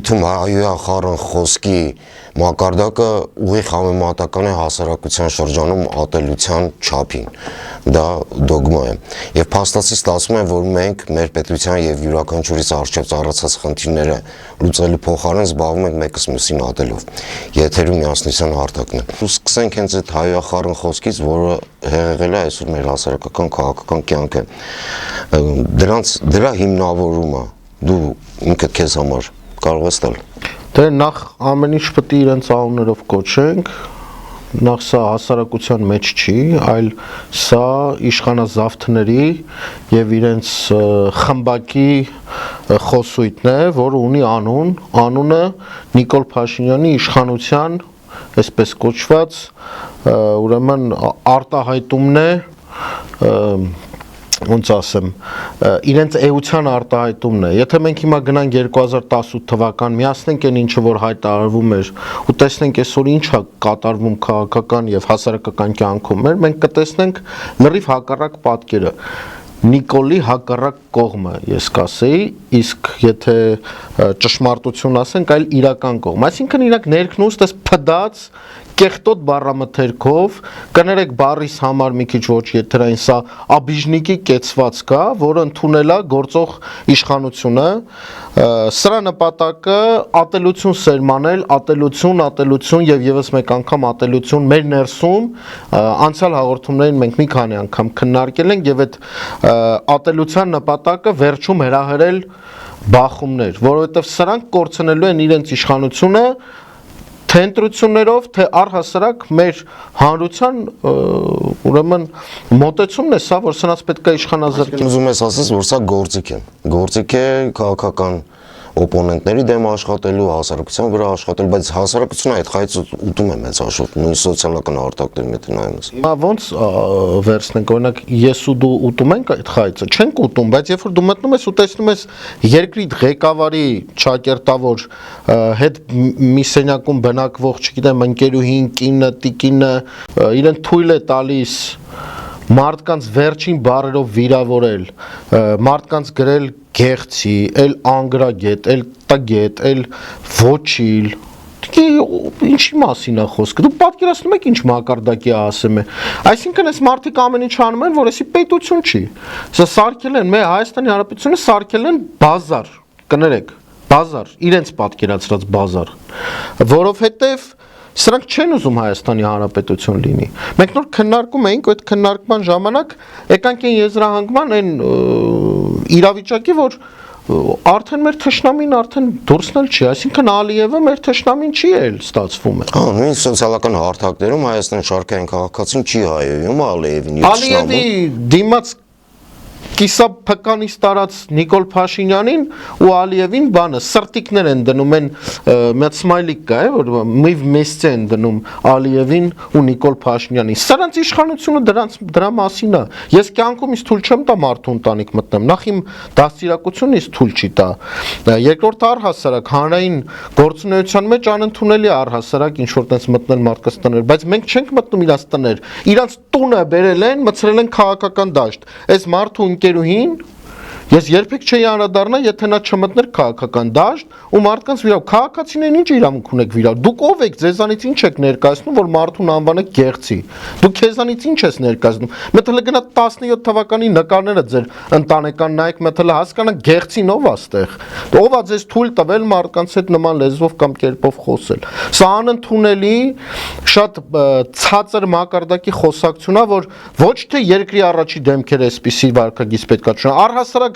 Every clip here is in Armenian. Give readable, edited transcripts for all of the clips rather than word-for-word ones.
Երևույթում հայոյախառն խոսքի մակարդակը ուղիղ համեմատական է հասարակության շրջանում ատելության չափին, դա դոգմա է, և փաստացի ստացվում է, որ մենք մեր պետության և յուրաքանչյուրիս առջև ծառացած խնդիրները լուծելու փոխարեն զբաղվում ենք մեկս մյուսին ատելով, եթերում միասնության հարթակն է։ Ու սկսենք հենց այդ հայոյախառն խոսքից, որը հեղեղել է այսօր մեր հասարակական քաղաքական կյանքը, դրա հիմնավորումը դու ինքդ քեզ համար կարող ես տալ։ Դե նախ ամեն ինչ պետք է իրենց անուններով կոչենք, նախ սա հասարակության մեջ չի, այլ սա իշխանազավթների եւ իրենց խմբակի խոսույթն է, որը ունի անուն, անունը Նիկոլ Փաշինյանի իշխանության, այսպես կոչված, ուրեմն արտահայտումն է, ոնց ասեմ, իրենց էության արտահայտումն է։ Եթե մենք հիմա գնանք 2018 թվական, միացնենք այն ինչը որ հայտարարվում էր ու տեսնենք այսօր ինչ է կատարվում քաղաքական եւ հասարակական կյանքում, մենք կտեսնենք լրիվ հակառակ պատկերը։ Նիկոլի հակառակ կողմը, ես կասեի, իսկ եթե ճշմարտություն ասենք, այլ իրական կողմ։ Այսինքն իրանք ներքնուց դες փդած կեղտոտ բառամթերքով, կներեք բառիս համար մի քիչ ոչ եթերային, սա աբիժնիկի կեցված կա, որը ընդունել է գործող իշխանությունը, սրա նպատակը ատելություն սերմանել, ատելություն եւ եւս մեկ անգամ ատելություն մեր ներսում, անցյալ հաղորդումներին մենք մի քանի անգամ քննարկել ենք եւ այդ ատելության նպատակը վերջում հրահրել բախումներ, որովհետեւ սրանք կորցնելու են իրենց իշխանությունը թե ընտրություններով, թե առհասարակ մեր հանրության ուրեմն մոտեցումն է սա, որ սրանց պետք է իշխանազրկել։ Ուզում ես ասես, որ սա գործիք է քաղաքական օպոնենտների դեմ աշխատելու, հասարակության վրա աշխատելու, բայց հասարակությունը այդ խայծը ուտում է մեծ հաշվով, նույն սոցիալական արտակներում եթե նայում ես։ Հիմա ոնց վերցնենք, օրինակ ես ու դու ուտում ենք այդ խայծը, չենք ուտում, բայց երբ որ դու մտնում ես ու տեսնում ես երկրի ղեկավարի ճակերտավոր հետ մի սենյակում բնակվող, չգիտեմ, ընկերուհին, կինը, տիկինը իրեն թույլ է տալիս մարդկանց վերջին բառերով վիրավորել, մարդկանց գրել գեղցի, էլ անգրագետ, էլ տգետ, էլ ոչիլ, ինչի մասին է խոսքը, դու պատկերացնում եք ինչ մակարդակի ասեմ է, այսինքն այս մարդիկ ամեն ինչ անում են, որ էսի պետություն չի, սա սարքել են, մեր Հայաստանի Հանրապետությունը սարքել են բազար, կներեք, բազար, իրենց պատկերացրած բազար, որովհետև սրանք չեն ուզում Հայաստանի Հանրապետություն լինի։ Մենք նոր քննարկում էինք, այդ քննարկման ժամանակ եկանք այն եզրահանգման այն իրավիճակի, որ արդեն մեր թշնամին արդեն դուրսնել չի, այսինքն Ալիևը մեր թշնամին չի էլ ստացվում է։ Նույն սոցիալական հարթակներում Հայաստանի շարքային քաղաքացին չի հայևում Ալիևին։ Ալիևի դիմաց կիսափկանից տարած Նիկոլ Փաշինյանին ու Ալիևին բանը սրտիկներ են դնում են մի հատ սմայլիկ կա է որ միվ մեսցե են դնում Ալիևին ու Նիկոլ Փաշինյանին սրանց իշխանությունը դրա մասին է ես կյանքում ինձ թույլ չեմ տա մարդու ընտանիք մտնեմ նախ իմ դաստիարակությունն ինձ թույլ չի տա երկրորդ առհասարակ հանրային գործունեության մեջ անընդունելի է առհասարակ ինչ որ տես մտնել մարդկանց տներ բայց մենք չենք մտնում իրանց տներ իրանց տունը բերել են մցրել են քաղաքական դաշտ այս մարդու ընկերուհին ես երբեք չէի անդրադառնա եթե նա չմտներ քաղաքական դաշտ ու մարդկանց վրա քաղաքացիներին ինչ իրավունք ունեք վրա դուք ով եք ձեզանից ինչ եք ներկայացնում որ մարդուն անվանեք գեղցի դուք քեզանից ինչ ես ներկայացնում մտել գնա 17 թվականի նկարները ձեր ընտանեկան նայեք մտել հասկանանք գեղցին ով է ստեղ ով է ձեզ թույլ տվել մարդկանց հետ նման լեզվով կամ կերպով խոսել սա անընդունելի շատ ցածր մակարդակի խոսակցություն է որ ոչ թե երկրի առաջի դեմքեր էսպիսի վարկագիծ պետքա չունենա առհասարակ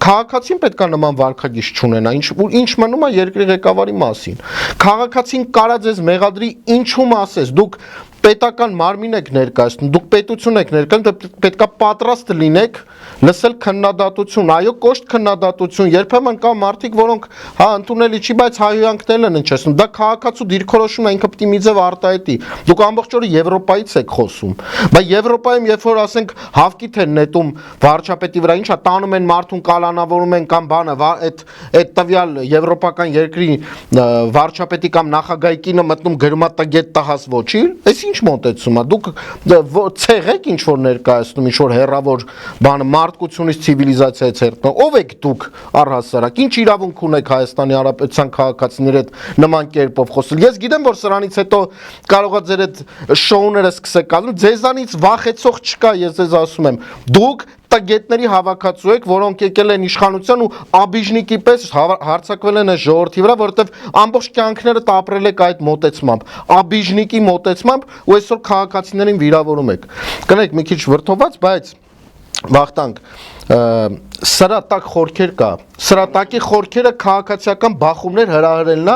քաղաքացին պետքա նման վարկագիծ չունենա ինչ մնում է երկրի ղեկավարի մասին քաղաքացին կարա ձեզ մեղադրի ինչու ասես դուք պետական մարմին եք ներկայացնում դուք պետություն եք ներկայացնում պետքա պատրաստ լինեք լսել քննադատություն այո կոշտ քննադատություն երբեմն կա մարդիկ որոնք հա ընդունելի չի բայց հայհոյանքներն են հնչեցնում դա քաղաքացու դիրքորոշումն է ինքը պետք է մի ձև արտահայտի դուք ամբողջ օրը Եվրոպայից եք խոսում բայց Եվրոպայում երբ որ ասենք հավկիթ են նետում վարչապետի վրա ինչա տանում են մարդուն կալանավորում են կամ բանը այդ տվյալ եվրոպական երկրի վարչապետի կամ նախագահի կինը մտնում գրում է տգետ տհաս ոչի այս ինչ ինչ մոտեցում է, դուք ցեղ եք ինչ որ ներկայացնում, ինչ որ հերավոր բանը մարդկությունից ցիվիլիզացիայից հերթ, ով եք դուք առհասարակ, ինչ իրավունք ունեք Հայաստանի Հանրապետության քաղաքացիների հետ նման կերպով խոսել։ Ես գիտեմ, որ սրանից հետո կարող է ձեր այդ շոուները սկսեք անում, ձեզանից վախեցող չկա, ես ձեզ ասում եմ, դուք տգետների հավաքածու եք, որոնք եկել են իշխանության ու աբիժնիկի պես հարձակվել են այս ժողովրդի վրա, որովհետև ամբողջ կյանքներդ ապրել եք այդ մոտեցմամբ, աբիժնիկի մոտեցմամբ ու այսօր քաղաքացիներին վիրավորում եք։ Կներեք, մի քիչ վրդոված, բայց Վախտանք, սրատակ խորքեր կա, սրատակի խորքերը քաղաքացիական բախումներ հրահրելն է,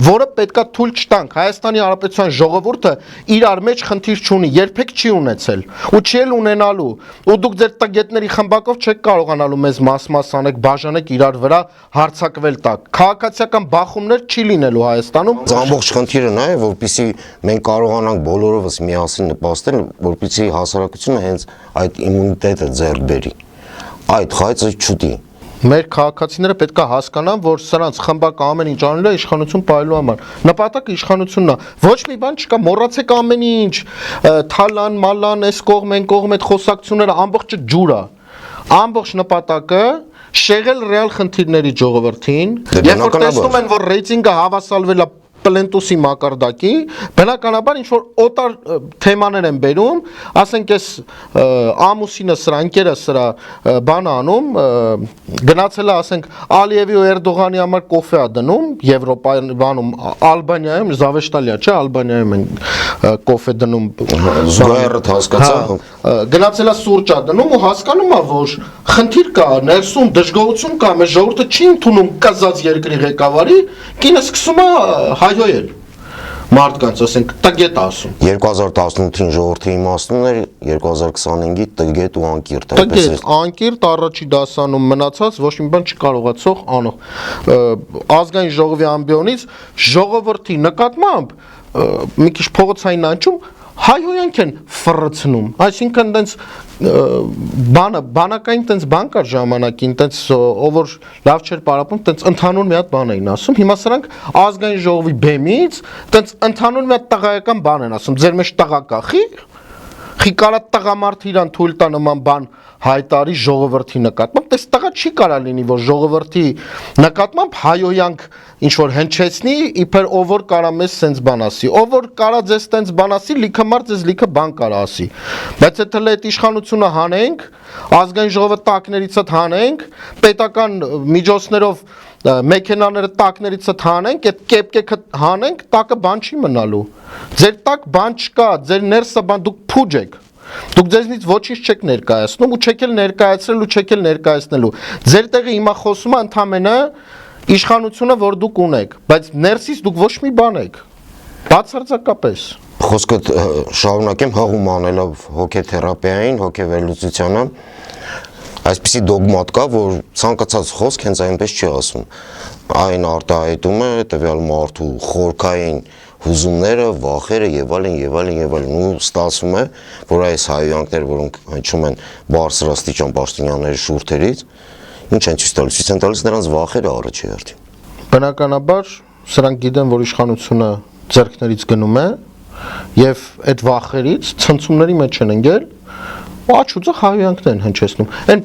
որը պետքա թույլ չտանք, Հայաստանի Հանրապետության ժողովուրդը իրար մեջ խնդիր չունի, երբեք չի ունեցել, ու չի էլ ունենալու, ու դուք ձեր տգետների խմբակով չեք կարողանալու մեզ մաս-մաս անեք, բաժանեք իրար վրա հարցակվել տակ, քաղաքացիական բախումներ չի լինելու Հայաստանում։ Ամբողջ խնդիրը նա է, որպեսզի մենք կարողանանք բոլորովս միասին նպաստել, որպեսզի հասարակությունը հենց այդ իմունիտետը ձեռք բերի, այդ խայծը չուտի։ Մեր քաղաքացիները պետք է հասկանան, որ սրանց խմբակ ամեն ինչ անելու է իշխանություն պահելու համար։ Նպատակը իշխանությունն է։ Ոչ մի բան չկա, մոռացեք ամեն ինչ, թալան, մալան, այս կողմ, այն կողմ այդ խոսակցությունները ամբողջը ջուր է։ Ամբողջ նպատակը շեղել ռեալ խնդիրների ժողովրդին, երբ որ տեսնում են, որ ռեյտինգը հավասարվել է Պլենտուսի մակարդակի, բնականաբար ինչ որ օտար թեմաներ են բերում, ասենք այս ամուսինը սրա ընկերը սրա բան անում, գնացել է ասենք Ալիևի ու Էրդողանի համար կոֆե ա դնում Եվրոպայում բանում Ալբանիայում, Զավեշտալիա, չէ, Ալբանիայում են կոֆե դնում, զուգահեռը հասկացա, գնացել է սուրճ ա դնում ու հասկանում է, որ խնդիր կա, ներսում դժգոհություն կա, մեր ժողովուրդը չի ընդունում կզած երկրի ղեկավարի, կինը սկսում է հայհոյել մարդկանց, ասենք, տգետ ասում։ 2018-ին ժողովրդի իմաստունն էր, 2025-ի տգետ ու անկիրտ։ Տգետ, անկիրտ, առաջի դասանում մնացած, ոչ մի բան չկարողացող անող։ Ազգային ժողովի ամբիոնից ժողովրդի նկատմամբ մի քիչ փողոցային անջում հայհոյանք են ֆռցնում, այսինքն տենց բանակային տենց բան կար ժամանակին, տենց ով որ լավ չէր պարապում, տենց ընդհանուր մի հատ բան էին ասում, հիմա սրանք ազգային ժողովի բեմից տենց ընդհանուր մի հատ տղայական բան են ասում, ձեր մեջ տղա կա, խի կարա տղամարդ իրան թույլ տա նման բան հայտարի ժողովրդի նկատմամբ, տես տղա չի կարա լինի, որ ժողովրդի նկատմամբ հայոյանք ինչ որ հնչեցնի, իբր ով որ կարա մեզ սենց բան ասի, ով որ կարա ձեզ սենց բան ասի, լիքը մարդ ձեզ լիքը բան կարա ասի, բայց եթե այդ իշխանությունը հանենք, ազգային ժողովը տակներից հանենք, պետական միջոցներով մեքենաները տակներից հանենք, այդ կեպկեքը հանենք, տակը բան չի մնալու, ձեր տակ բան չկա, ձեր ներսը բան, դուք փուջ եք, դուք ձեզնից ոչինչ չեք ներկայացնում ու չեք էլ ներկայացրել ու չեք էլ ներկայացնելու, ձեր տեղը հիմա խոսում է ընդամենը իշխանությունը, որ դուք ունեք, բայց ներսից դուք ոչ մի բան եք, բացարձակապես։ Խոսքը շարունակեմ հղում անելով հոգեթերապիային, հոգեվերլուծությանը, այսպիսի դոգմատ կա, որ ցանկացած խոսք հենց այնպես չի ասում, այն արտահայտում է տվյալ մարդու խորքային հուզումները, վախերը եւ այլն, ու ստացվում է, որ այս հայոյանքները, որոնք հնչում են բարձրաստիճան պաշտոնյաների շուրթերից, ինչ են ցույց տալիս, ցույց են տալիս նրանց վախերը առաջի հերթին։ Բնականաբար սրանք գիտեն, որ իշխանությունը ձեռքներից գնում է եւ այդ վախերից ցնցումների մեջ են ընկել, աչուծը հայոյանքներ են հնչեցնում։ Այն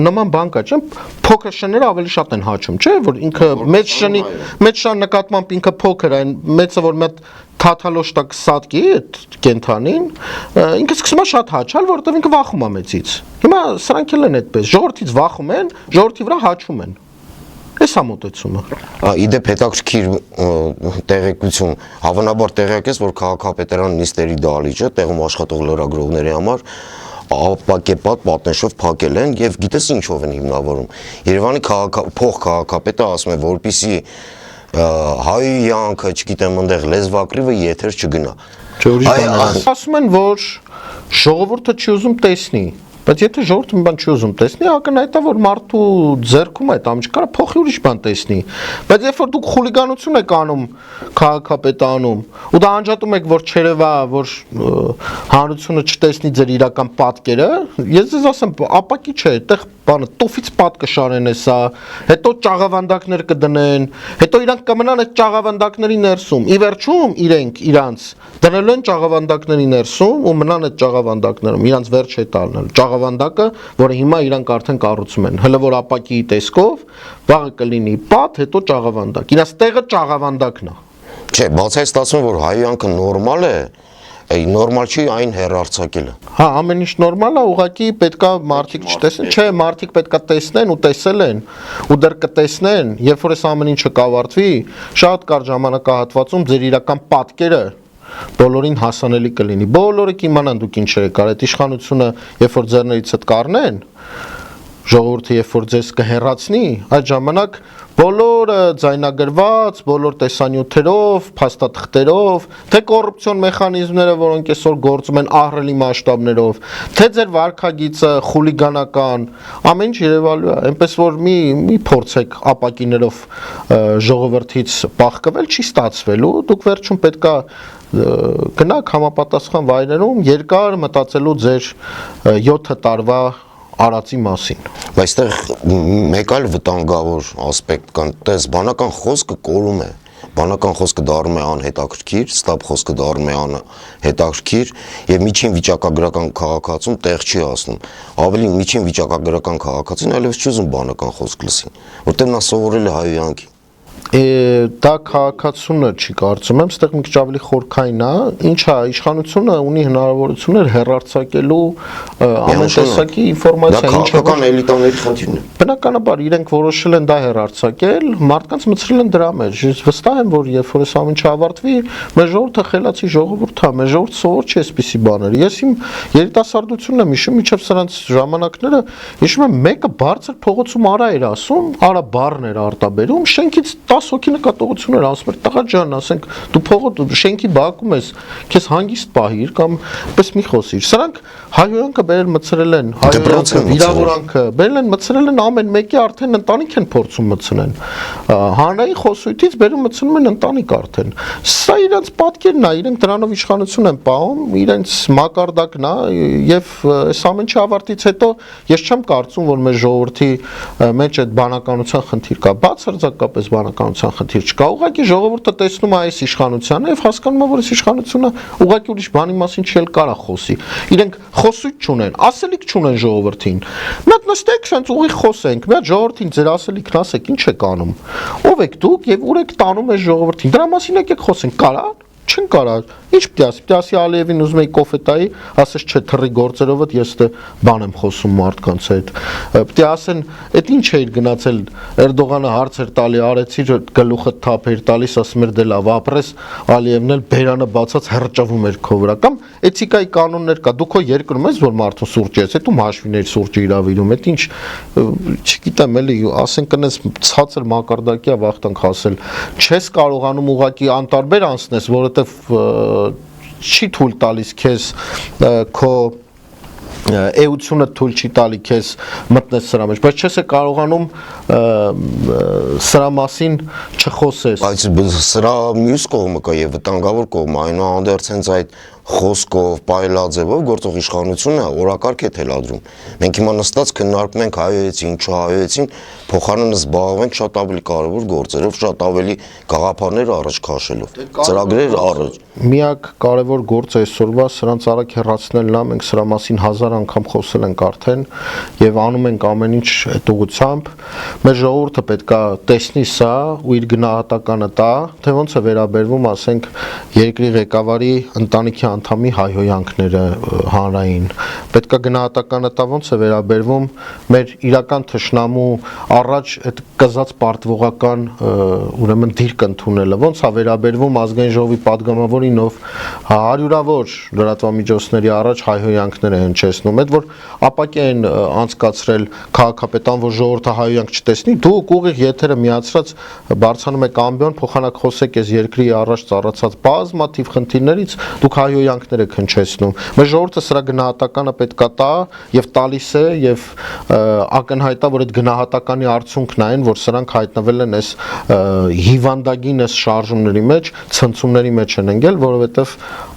նման բան կա, չէ՞, փոքր շները ավելի շատ են հաչում, չէ՞, որ ինքը մեծ շան նկատմամբ ինքը փոքր, այն մեծը որ մի հատ թաթալոշտակ սատկի այդ կենթանին, ինքը սկսում է շատ հաչալ, որովհետև ինքը վախում է մեծից։ Հիմա սրանք էլ են այդպես, ժողովրդից վախում են, ժողովրդի վրա հաչում են։ Էս է մոտեցումը։ Իդեպ հետաքրքիր տեղեկություն, հավանաբար տեղյակ ես, որ քաղաքապետարան նիստերի դահլիճը տեղում աշխատող լրագրողների համար ապակեպատ պատնեշով փակել են եւ գիտես ինչով են հիմնավորում։ Երևանի փոխքաղաքապետը ասում է, որպեսզի հայյանքը, չգիտեմ, այնտեղ լեզվակրիվը եթեր չգնա։ Ասում են, որ ժողովուրդը չի ուզում տեսնի, բայց եթե ժողովուրդը մի բան չի ուզում տեսնի, ակնհայտ է, որ մարդու ձեռքում այդ ամիջ կարա փոխի ուրիշ բան տեսնի, բայց երբ որ դուք խուլիգանություն եք անում քաղաքապետանում ու դա անջատում եք, որ չերևա, որ հանրությունը չտեսնի ձեր իրական պատկերը, ես ձեզ ասեմ, ապակի չէ, այդտեղ բանը տուֆից պատ կշարեն էսա, հետո ճաղավանդակներ կդնեն, հետո իրանք կմնան այդ ճաղավանդակների ներսում։ Ի վերջում իրենք իրանց դնելու են ճաղավանդակների ներսում ու մնան այդ ճաղավանդակներում, իրանց վերջ է տալնել։ Ճաղավանդակը, որը հիմա իրանք արդեն կառուցում են, հələ որ ապակիի տեսքով, վաղը կլինի պատ, հետո ճաղավանդակ։ Իրանց տեղը ճաղավանդակն է։ Չէ, բացի այդ ստացվում է, որ հայոյանքը նորմալ է, նորմալ չի այն հեռարձակելը։ Հա, ամեն ինչ նորմալ է, ուղղակի պետքա մարդիկ չտեսնեն, չէ, մարդիկ պետքա տեսնեն ու տեսել են, ու դեռ կտեսնեն, երբ որ այս ամեն ինչը կավարտվի, շատ կարճ ժամանակահատվածում ձեր իրական պատկերը բոլորին հասանելի կլինի։ Բոլորը կիմանան դուք ինչ եք արել, այդ իշխանությունը, երբ որ ձեռներիցդ կառնեն, ժողովուրդը երբ որ ձեզ կհեռացնի, այդ ժամանակ բոլորը ձայնագրված, բոլոր տեսանյութերով, փաստաթղթերով, թե կոռուպցիոն մեխանիզմները, որոնք այսօր գործում են ահռելի մասշտաբներով, թե ձեր վարքագիծը խուլիգանական, ամեն ինչ երևալու է, այնպես որ մի փորձեք ապակիներով ժողովրդից պահկվել, չի ստացվելու, դուք վերջում պետքա գնաք համապատասխան վայրերում երկար մտածելու ձեր 7 տարվա արածի մասին։ Բայց այստեղ մեկ այլ վտանգավոր ասպեկտ կան, տես բանական խոսքը կորում է, բանական խոսքը դառնում է անհետաքրքիր, ստապ խոսքը դառնում է անհետաքրքիր եւ միջին վիճակագրական քաղաքացում տեղ չի հասնում։ Ավելի միջին վիճակագրական քաղաքացին այլևս չի ուզում բանական խոսք լսի, որտեղ նա սովորել է հայոյանքի։ Դա քաղաքացիությունը չի կարծում եմ, այստեղ մի քիչ ավելի խորքային է, ինչա իշխանությունը ունի հնարավորություններ հեռարձակելու ամեն տեսակի ինֆորմացիա, դա քաղաքական էլիտաների խնդիրն է։ Բնականաբար իրենք որոշել են դա հեռարձակել, մարդկանց մտցրել են դրա մեջ։ Վստահ եմ, որ երբ որ այս ամեն ինչը ավարտվի, մեր ժողովուրդը խելացի ժողովուրդ է, մեր ժողովուրդը սովոր չի այսպիսի բաներ։ Ես իմ երիտասարդությունն եմ հիշում, մինչև սրանց ժամանակները, հիշում եմ մեկը բարձր փողոցում արա էր ասում, արա բառն էր արտաբերում, շենքից 10 հոգի նկատողություն էր ասում, տղա ջան, ասենք դու փողոց շենքի բակում ես, քեզ հանգիստ պահիր կամ պես մի խոսիր։ Սրանք հայոյանքը բերել մցրել են, հայոյանքը վիրավորանքը բերել են մցրել են ամեն մեկի արդեն ընտանիք են փորձում մցնեն։ Հանրային խոսույթից բերում մցնում են ընտանիք արդեն։ Սա իրենց պատկերն է, իրենք դրանով իշխանություն են պահում, իրենց մակարդակն է եւ այս ամեն ինչի ավարտից հետո ես չեմ կարծում, որ մեր ժողովրդի մեջ այդ բանականության խնդիր կա, բացարձակապես բանականության խնդիր չկա։ Ուղղակի ժողովուրդը տեսնում է այս իշխանությանը եւ հասկանում է, որ այս իշխանությունը ուղղակի ուրիշ բանի մասին չի կարա խոսի։ Իրենք խոսույթ չունեն, ասելիք չունեն ժողովրդին։ Մի հատ նստեք, sense ուղիղ խոսենք։ Մի հատ ժողովրդին ձեր ասելիքն ասեք, ինչ եք անում։ Ով եք դուք եւ ուր եք տանում այս ժողովրդին։ Դրա մասին եկեք խոսենք, կարա։ Չեն կարա։ Ինչ պիտի ասի Ալիևին ուզում էի կոֆե տայի, ասես չէ թռի գործերովդ ես դե բան եմ խոսում մարդկանց հետ։ Պիտի ասեն, այդ ինչ էիր գնացել Էրդողանը հարցեր տալի, արեցի գլուխը թափ էր տալիս, ասում էր դե լավ, ապրես Ալիևն էլ բերանը բացած հրճվում էր քո վրա կամ էթիկայի կանոններ կա։ Դու քո երկրում ես որ մարդուն սուրճ ես, հետո հաշվիներ սուրճը իրավիրում, այդ ինչ չգիտեմ էլի, ասեն կնես ցածր մակարդակի վախտանք ասել։ Չես կարողանում ուղակի անտարբեր անցնես, որովհետև չի թույլ տալիս քեզ քո էությունը թույլ չի տալի քեզ մտնես սրա մեջ, բայց չես կարողանում սրա մասին չխոսես։ Բայց սրա մյուս կողմը կա եւ վտանգավոր կողմը, այնուհանդերձ հենց այդ խոսքով, պայլաձևով գործող իշխանությունը օրակարգ է թելադրում։ Մենք հիմա նստած քննարկում ենք հայոյեցին, չհայոյեցին, փոխարենը զբաղվենք շատ ավելի կարևոր գործերով, շատ ավելի գաղափարներ առաջ քաշելով, ծրագրեր առաջ։ Միակ կարևոր գործը այսօրվա սրանց արագ հեռացնելն է, մենք սրա մասին 1000 անգամ խոսել ենք արդեն եւ անում ենք ամեն ինչ այդ ուղղությամբ։ Մեր ժողովուրդը պետքա տեսնի սա ու իր գնահատականը տա, թե ոնց է վերաբերվում, ասենք, երկրի ղեկավարի ընտանիքի անդամի հայհոյանքները հանրային, պետքա գնահատականը տա ոնց է վերաբերվում մեր իրական թշնամու առաջ այդ կզած պարտվողական ուրեմն դիրք ընդունելը, ոնց է վերաբերվում ազգային ժողովի падգամավորին, ով հարյուրավոր լրատվամիջոցների առաջ հայհոյանքներ է հնչեցնում, այդ որ ապակի են անցկացրել քաղաքապետան, որ ժողովուրդը հայհոյանք չտեսնի, դուք ուղիղ եթերը միացրած բարձրանում եք ամբիոն, փոխանակ խոսեք այս երկրի առաջ ծառացած բազմաթիվ խնդիրներից, դուք հայհոյանքներ եք հնչեցնում։ Մեր ժողովուրդը սրա գնահատականը պետքա տա եւ տալիս է եւ ակնհայտ է, որ այդ գնահատականի արդյունքն այն, որ սրանք հայտնվել են այս հիվանդագին այս շարժումների մեջ, ցնցումների մեջ են ընկել կազմել, որովհետև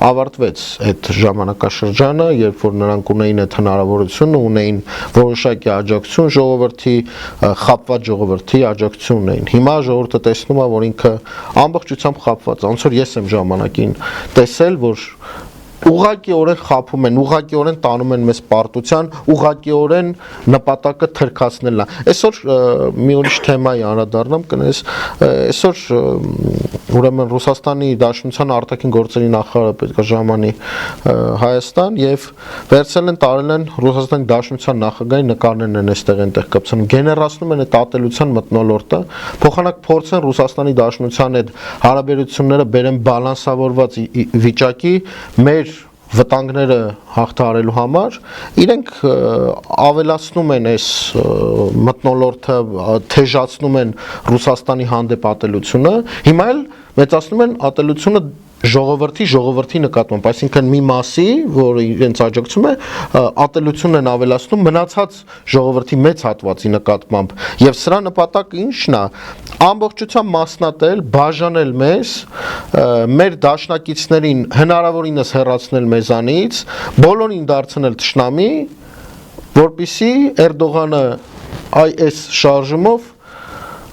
ավարտվեց այդ ժամանակաշրջանը, երբ որ նրանք ունեին այդ հնարավորությունը, ունեին որոշակի աջակցություն ժողովրդի, խապված ժողովրդի աջակցություն ունեին։ Հիմա ժողովուրդը տեսնում է, որ ինքը ամբողջությամբ խապված, ոնց որ ես եմ ժամանակին տեսել, որ ուղղակիորեն խափում են, ուղղակիորեն տանում են մեզ պարտության, ուղղակիորեն նպատակը թրքացնելն է։ Այսօր մի ուրիշ թեմայի անդրադառնամ, կներես, այսօր ուրեմն Ռուսաստանի Դաշնության արտաքին գործերի նախարարը պետք է ժամանի Հայաստան եւ վերցել են տարել են Ռուսաստանի Դաշնության նախագահի նկարներն են այստեղ այնտեղ կպցնում, գեներացնում են այդ ատելության մթնոլորտը, փոխանակ փորձեն Ռուսաստանի Դաշնության այդ հարաբերությունները բերեն բալանսավորված վիճակի մեր վտանգները հաղթահարելու համար իրենք ավելացնում են այս մթնոլորտը, թեժացնում են Ռուսաստանի հանդեպ ատելությունը, հիմա էլ մեծացնում են ատելությունը ժողովրդի նկատմամբ, այսինքն մի մասի, որը իրենց աջակցում է, ատելությունն են ավելացնում մնացած ժողովրդի մեծ հատվածի նկատմամբ, եւ սրա նպատակը ի՞նչն է, ամբողջությամբ մասնատել, բաժանել մեզ, մեր դաշնակիցներին հնարավորինս հեռացնել մեզանից, բոլորին դարձնել թշնամի, որպեսզի Էրդողանը այս շարժումով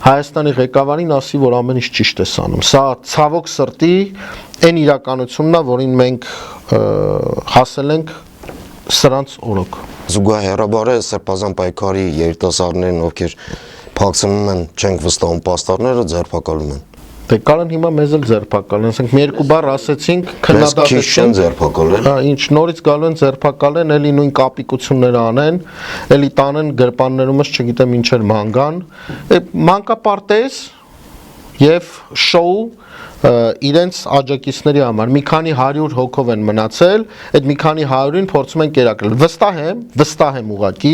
Հայաստանի ղեկավարին ասի, որ ամեն ինչ ճիշտ է անում։ Սա ցավոք սրտի այն իրականությունն է, որին մենք հասել ենք սրանց օրոք։ Զուգահեռաբար է Սրբազան պայքարի երիտասարդներն, ովքեր փակցնում են, չենք վստահում պաստառները, ձերբակալում են։ Դե կարան հիմա մեզ էլ ձերբակալեն, ասենք մի երկու բառ ասեցինք, քննադատեցին ձերբակալեն։ Հա, ինչ նորից գալու են ձերբակալեն, էլի նույն կապիկությունները անեն, էլի տանեն գրպաններումս, չգիտեմ ինչեր մանգան, մանկապարտեզ եւ շոու իրենց աջակիցների համար մի քանի 100 հոգով են մնացել, այդ մի քանի 100-ին փորձում են կերակրել։ Վստահ եմ ուղղակի,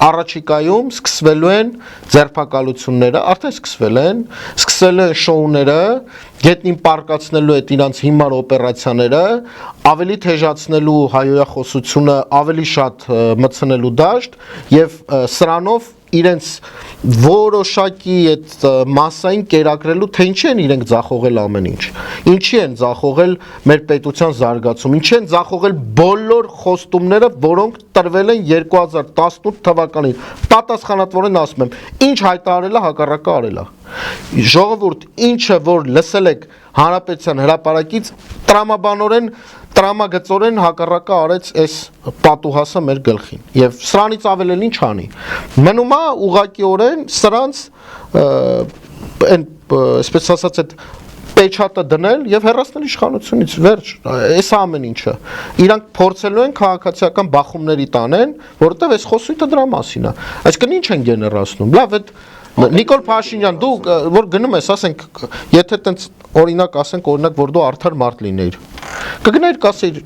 առաջիկայում սկսվելու են ձերբակալությունները, արդեն սկսվել են շոուները, գետնին պարկացնելու այդ իրանց հիմար օպերացիաները, ավելի թեժացնելու հայոյախոսությունը, ավելի շատ մտցնելու դաշտ եւ սրանով իրենց որոշակի այդ մասային կերակրելու, թե ինչի են իրենք ձախողել ամեն ինչ, ինչի են ձախողել մեր պետության զարգացում, ինչի են ձախողել բոլոր խոստումները, որոնք տրվել են 2018 թվականին, պատասխանատվորեն ասում եմ, ինչ հայտարարել է, հակառակը արել է։ Ժողովուրդ, ինչը որ լսել եք հանրապետության հրապարակից, տրամագծորեն հակառակը արեց այս պատուհասը մեր գլխին եւ սրանից ավել էլ ինչ անի մնում է ուղղակիորեն սրանց այն այսպես ասած այդ պեչատը դնել եւ հեռացնել իշխանությունից վերջ այս ամեն ինչը իրանք փորձելու են քաղաքացիական բախումների տանեն որովհետեւ այս խոսույթը դրա մասին է այսինքն ինչ են գեներացնում լավ այդ Նիկոլ Փաշինյան, դու որ գնում ես, ասենք, եթե տենց օրինակ ասենք, որ դու արդար մարդ լինեիր, կգնայիր կասեիր,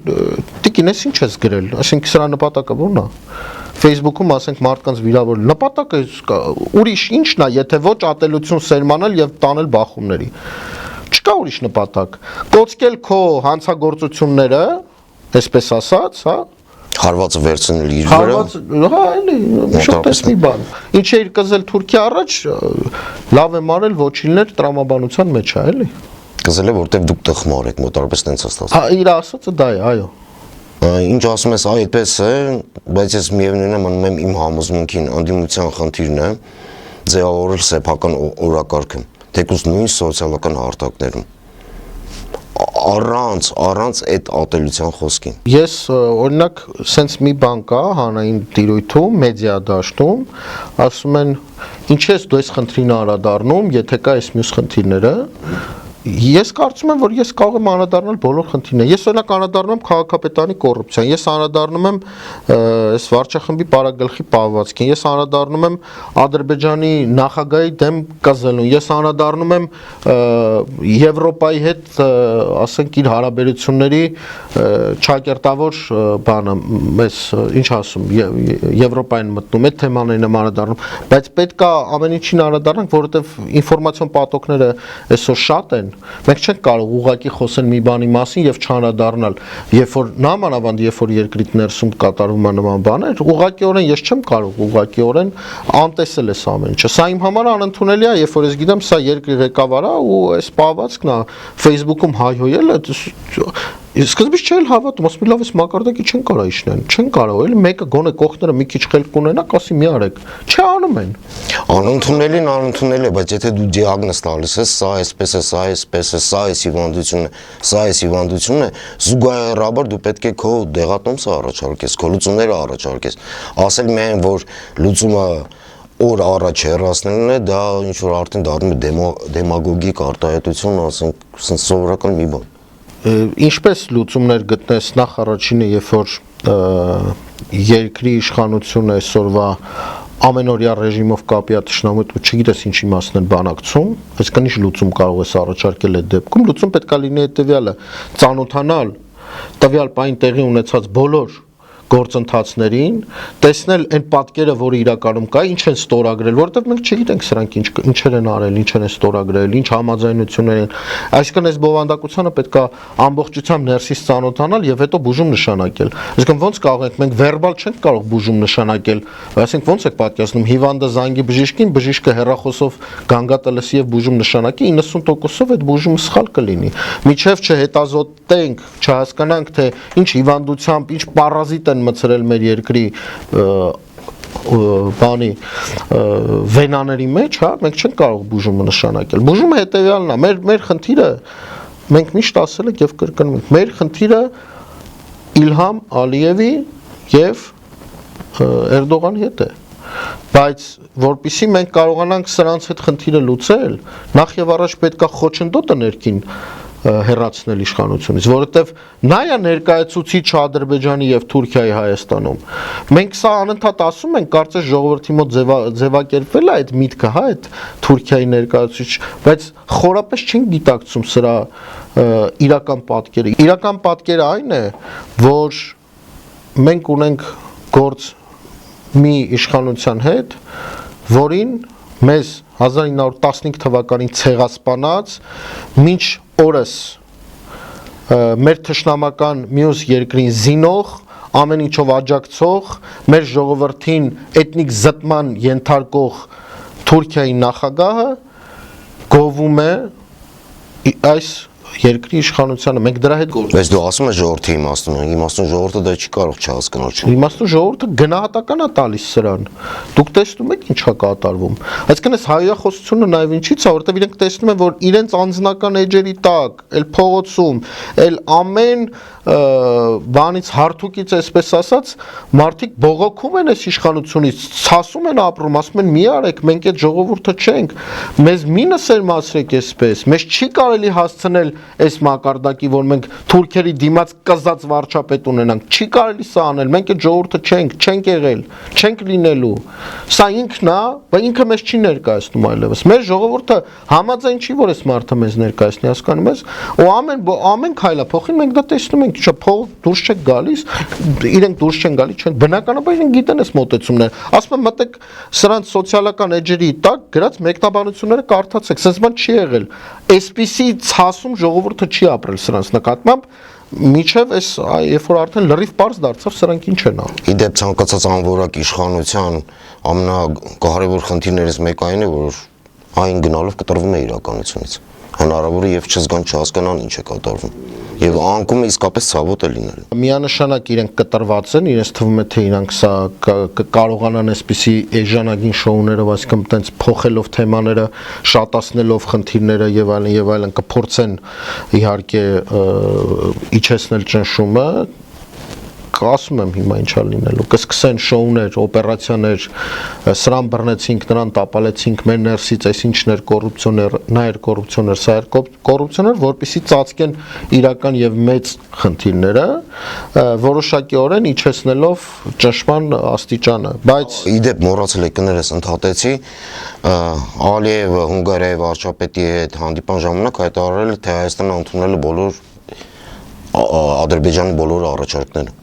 տիկին, ես ինչ ես գրել, ասենք, սրա նպատակը որն է, Facebook-ում ասենք մարդկանց վիրավորել, նպատակը ուրիշ ինչն է, եթե ոչ ատելություն սերմանել եւ տանել բախումների, չկա ուրիշ նպատակ, կոծկել քո հանցագործությունները, այսպես ասած, հա, Հարվածը վերցնել իր վրա։ Հա, էլի, շուտես մի բան։ Ինչ էիր կզել Թուրքիա առաջ, լավ եմ արել, ոչիններ տրամաբանության մեջ է, էլի։ Կզել է, որտեվ դուք տխմար եք, մոտարպես տենց է ստացվում։ Հա, իր ասածը դա է, այո։ Ինչ ասում ես, այդպես է, բայց ես միևնույնն է մնում եմ իմ համոզմունքին, անդիմության խնդիրն է ձևավորել սեփական օրակարգը, թեկուզ նույն սոցիալական հարթակներում։ Առանց այդ ատելության խոսքին։ Ես օրինակ սենց մի բան կա հանրային տիրույթում, մեդիա դաշտում, ասում են ինչ ես դու այս խնդրին անդրադառնում, եթե կա այս մյուս խնդիրները, ես կարծում եմ, որ ես կարող եմ անդրադառնալ բոլոր խնդիրներին։ Ես օրինակ անդրադառնում եմ քաղաքապետարանի կոռուպցիան, ես անդրադառնում եմ այս վարչախմբի պարագլխի պահվածքին, ես անդրադառնում եմ Ադրբեջանի նախագահի դեմ կզելուն, ես անդրադառնում եմ Եվրոպայի հետ, ասենք, իր հարաբերությունների չակերտավոր բանը, մեզ ինչ ասում, Եվրոպային մտնում, այդ թեմաներին եմ անդրադառնում, բայց պետք է ամեն ինչին անդրադառնանք, որովհետև ինֆորմացիոն պատոկները այսօր շատ են Մենք չենք կարող ուղղակի խոսել մի բանի մասին եւ չանդրադառնալ, երբ որ նամանավանդ երբ որ երկրից ներսում կատարվում է նման բաներ, ուղղակիորեն ես չեմ կարող ուղղակիորեն անտեսել այս ամեն ինչը։ Սա իմ համար անընդունելի է, երբ որ ես գիտեմ սա երկրի ղեկավարը ու այս պահվածքն է Facebook-ում հայհոյել է, սկզբից չէր հավատում, ասում լավ էս մակարդակի չեն կարող իջնեն, չեն կարող, էլի մեկը գոնե կողքները մի քիչ խելք ունենա, ասի մի արեք, չէ անում են։ Անընդունելի է, բայց եթե դու դիագնոզ տալիս ես, սա այսպես է, սա այսպես է, սա էս հիվանդությունն է, սա էս հիվանդությունն է, զուգահեռաբար դու պետք է քո դեղատոմսը առաջարկես, քո լուծումները առաջարկես, ասել միայն որ լուծումը օր առաջ հեռացնելն է, դա ինչ որ արդեն դառնում է դեմագոգիկ արտահայտություն, ասենք սովորական մի բան։ Ինչպես լուծումներ գտնես նախ առաջինը, երբ որ երկրի իշխանությունը այսօրվա ամենօրյա ռեժիմով կապի տշնամուտ չգիտես ինչ իմաստն են բանակցում, այսինքն ինչ լուծում կարող ես առաջարկել այդ դեպքում, լուծում պետք է լինի հետևյալը, ծանոթանալ տվյալ պայն տեղի ունեցած բոլոր գործընթացներին, տեսնել այն պատկերը, որը իրականում կա, ինչ են ստորագրել, որովհետև մենք չգիտենք սրանք ինչեր են արել, ինչ են ստորագրել, ինչ համաձայնություններ են։ Այսինքն այս բովանդակությանը պետք է ամբողջությամբ ներսից ծանոթանալ եւ հետո բուժում նշանակել։ Այսինքն ոնց կարող ենք մենք վերբալ չենք կարող բուժում նշանակել, այսինքն ոնց եք պատկերացնում հիվանդը զանգի բժիշկին, բժիշկը հեռախոսով գանգատը լսի եւ բուժում նշանակի 90%-ով այդ բուժումը սխալ կլինի։ Միջև չհետազոտենք, չհասկանանք թե ինչ հիվանդությամբ, ինչ պարազիտ են մցրել մեր երկրի բանի վենաների մեջ, հա, մենք չենք կարող բուժումը նշանակել։ Բուժումը հետևյալն է, մեր խնդիրը մենք միշտ ասել ենք եւ կրկնում ենք, մեր խնդիրը Իլհամ Ալիևի եւ Էրդողանի հետ է։ Բայց որpիսի մենք կարողանանք սրանց հետ խնդիրը լուծել, նախ եւ առաջ պետք է խոչընդոտը ներքին հեռացնել իշխանությունից, որովհետև նա է ներկայացուցիչ Ադրբեջանի եւ Թուրքիայի Հայաստանում։ Մենք սա անընդհատ ասում ենք, կարծես ժողովրդի մոտ ձևակերպվել է այդ միտքը, հա, այդ Թուրքիայի ներկայացուցիչ, բայց խորապես չենք գիտակցում սրա իրական պատկերը։ Իրական պատկերը այն է, որ մենք ունենք գործ մի իշխանության հետ, որին մեզ 1915 թվականին ցեղասպանած մինչ օրս մեր թշնամական մյուս երկրին զինող, ամեն ինչով աջակցող, մեր ժողովրդին էթնիկ զտման ենթարկող Թուրքիայի նախագահը գովում է այս երկրի իշխանությանը, մենք դրա հետ գործ։ Բայց դու ասում ես ժողովրդի իմաստուն ժողովուրդը դա չի կարող չհասկանալ։ Իմաստուն ժողովուրդը գնահատական է տալիս սրան։ Դուք տեսնում եք ինչա կատարվում։ Այսինքն այս հայախոսությունը նաև ինչից է, որովհետև իրենք տեսնում են, որ իրենց անձնական էջերի տակ, այլ փողոցում, այլ ամեն բանից հարթուկից այսպես ասած, մարդիկ բողոքում են այս իշխանությունից, ցասում են ապրում, ասում են մի արեք, մենք այդ ժողովուրդը չենք, մեզ մի նսերմացրեք այսպես, մեզ չի կարելի հասցնել այս մակարդակի, որ մենք թուրքերի դիմաց կզած վարչապետ ունենանք, չի կարելի սա անել, մենք այդ ժողովուրդը չենք եղել, չենք լինելու։ Սա ինքն է, բայց ինքը մեզ չի ներկայացնում այլևս։ Մեր ժողովուրդը համաձայն չի, որ այս մարդը մեզ ներկայացնի, հասկանում ես, ու ամեն քայլափոխին մենք դա տեսնում ենք, չէ, փող դուրս չեք գալիս, իրենք դուրս չեն գալի, չեն, բնականաբար իրենք գիտեն այս մոտեցումները։ Ասում եմ, մտեք սրանց սոցիալական էջերի տակ գրած մեկնաբանությունները կարդացեք, sense բան չի եղել։ Այսպիսի ցասում ժողովուրդը չի ապրել սրանց նկատմամբ, միջև այս երբ որ արդեն լրիվ པարզ դարձավ սրանք ինչ են անում։ Իդեպ ցանկացած անորակ իշխանության ամենակարևոր խնդիրներից մեկը այն է, որ այն գնալով կտրվում է իրականությունից։ Հնարավոր է եւ չզգան չհասկանան ինչ է կատարվում։ Եվ անկումը իսկապես ցավոտ է լինել։ Միանշանակ իրենք կտրված են, իրենց թվում է թե իրանք սա կարողանան այսպիսի էժանագին շոուներով, այսինքն տենց փոխելով թեմաները, շատացնելով խնդիրները եւ այլն կփորձեն իհարկե իջեցնել ճնշումը, ասում եմ հիմա ինչա լինելու, կսկսեն շոուներ, օպերացիաներ, սրան բռնեցինք, նրան տապալեցինք, մեր ներսից այս ինչն էր կոռուպցիոներ, նա էր կոռուպցիոներ, սա էր կոռուպցիոներ, որպեսզի ծածկեն իրական եւ մեծ խնդիրները, որոշակիորեն իջեցնելով ճնշման աստիճանը, բայց իդեպ մոռացել եք կներես ընդհատեցի, Ալիևը Հունգարիայի վարչապետի հետ հանդիպան ժամանակ հայտարարել է, թե Հայաստանը ընդունել է բոլոր Ադրբեջանի բոլոր առաջարկները։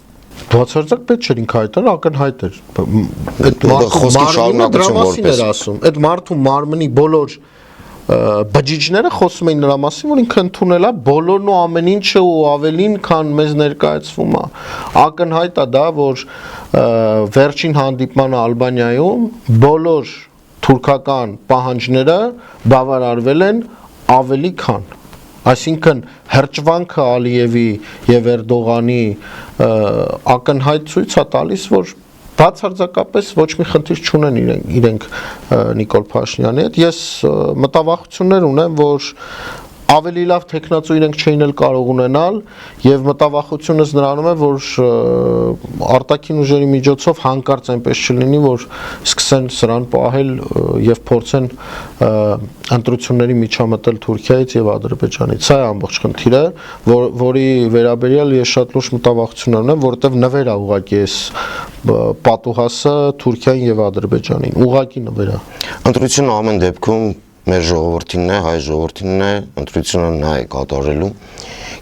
Բացարձակ պետք չէր ինքը հայտարարել, ակնհայտ էր։ Այդ մարդու մարմինը դրա մասին էր ասում։ Այդ մարդու մարմնի բոլոր բջիջները խոսում էին նրա մասին, որ ինքը ընդունել է բոլորն ու ամեն ինչը ու ավելին, քան մեզ ներկայացվում է։ Ակնհայտ է դա, որ վերջին հանդիպմանը Ալբանիայում բոլոր թուրքական պահանջները բավարարվել են ավելի քան, այսինքն հրճվանքը Ալիևի եւ Էրդողանի ակնհայտ ցույց է տալիս, որ բացարձակապես ոչ մի խնդիր չունեն իրենք Նիկոլ Փաշինյանի հետ։ Ես մտավախություններ ունեմ, որ ավելի լավ տեխնացու իրենք չէին էլ կարող ունենալ եւ մտավախությունս նրանում է, որ արտաքին ուժերի միջոցով հանկարծ այնպես չլինի, որ սկսեն սրան պահել եւ փորձեն ընտրությունների միջամտել Թուրքիայից եւ Ադրբեջանից։ Սա է ամբողջ խնդիրը, որի վերաբերյալ ես շատ լուրջ մտավախություններ ունեմ, որովհետեւ նվեր է ուղղակի այս պատուհասը Թուրքիային եւ Ադրբեջանին, ուղղակի նվեր է։ Ընտրությունը ամեն դեպքում մեր ժողովրդինն է, հայ ժողովրդինն է, ընտրությունը նա է կատարելու։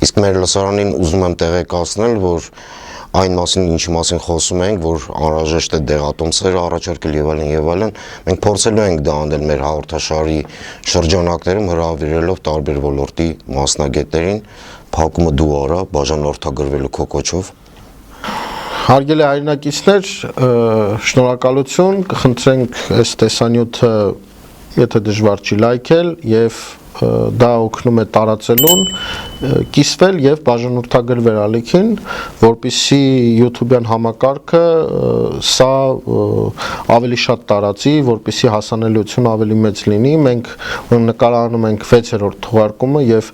Իսկ մեր լսարանին ուզում եմ տեղեկացնել, որ այն մասին, ինչի մասին խոսում ենք, որ անհրաժեշտ է դեղատոմսեր առաջարկել եւ այլն, մենք փորձելու ենք դա անել մեր հաղորդաշարի շրջանակներում հրավիրելով տարբեր ոլորտի մասնագետներին, փակումը դու արա, բաժանորդագրվելու քո կոչով։ Հարգելի հայրենակիցներ, շնորհակալություն, կխնդրենք այս տեսանյութը եթե դժվար չի լայքել եւ դա օգնում է տարածելուն, կիսվել եւ բաժանորդագրվել ալիքին, որպեսզի YouTube-յան համակարգը սա ավելի շատ տարածի, որպեսզի հասանելիությունը ավելի մեծ լինի։ Մենք նկարահանում ենք 6-րդ թողարկումը եւ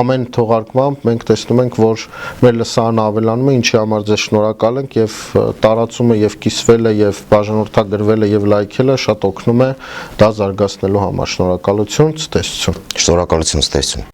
ամեն թողարկմամբ մենք տեսնում ենք, որ մեր լսարանը ավելանում է, ինչի համար ձեզ շնորհակալ ենք եւ տարածումը եւ կիսվելը եւ բաժանորդագրվելը եւ լայքելը շատ օգնում է դա զարգացնելու համար։ Շնորհակալություն, ցտեսություն։ Շնորհակալություն, ցտեսություն։